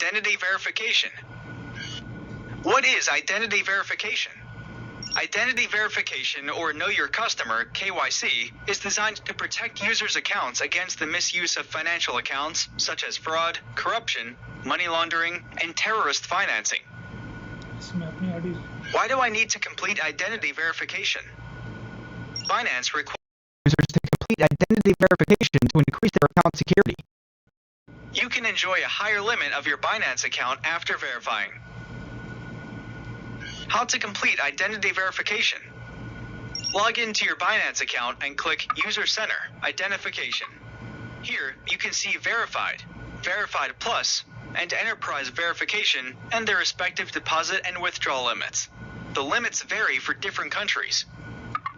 Identity verification. What is identity verification? Identity verification, or Know Your Customer (KYC), is designed to protect users' accounts against the misuse of financial accounts, such as fraud, corruption, money laundering, and terrorist financing. Why do I need to complete identity verification? Binance requires users to complete identity verification to increase their account security. You can enjoy a higher limit of your Binance account after verifying. How to complete identity verification. Log into your Binance account and click User Center, Identification. Here, you can see Verified, Verified Plus, and Enterprise Verification and their respective deposit and withdrawal limits. The limits vary for different countries.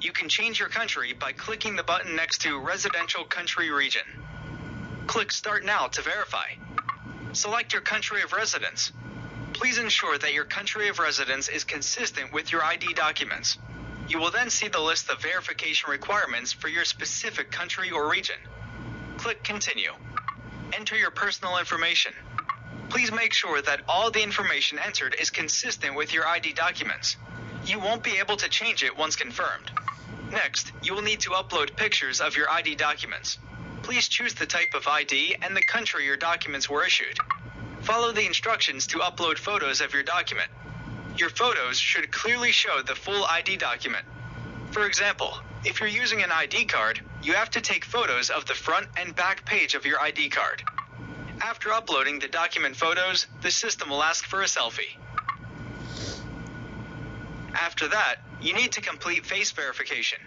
You can change your country by clicking the button next to Residential Country Region. Click Start Now to verify. Select your country of residence. Please ensure that your country of residence is consistent with your ID documents. You will then see the list of verification requirements for your specific country or region. Click Continue. Enter your personal information. Please make sure that all the information entered is consistent with your ID documents. You won't be able to change it once confirmed. Next, you will need to upload pictures of your ID documents. Please choose the type of ID and the country your documents were issued. Follow the instructions to upload photos of your document. Your photos should clearly show the full ID document. For example, if you're using an ID card, you have to take photos of the front and back page of your ID card. After uploading the document photos, the system will ask for a selfie. After that, you need to complete face verification.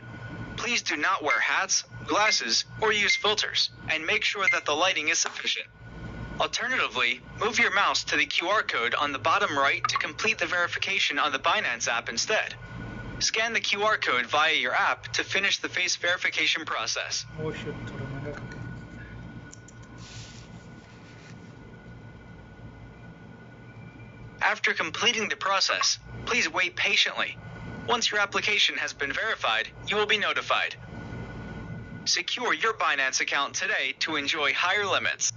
Please do not wear hats, glasses, or use filters, and make sure that the lighting is sufficient. Alternatively, move your mouse to the QR code on the bottom right to complete the verification on the Binance app instead. Scan the QR code via your app to finish the face verification process. After completing the process, please wait patiently. Once your application has been verified, you will be notified. Secure your Binance account today to enjoy higher limits.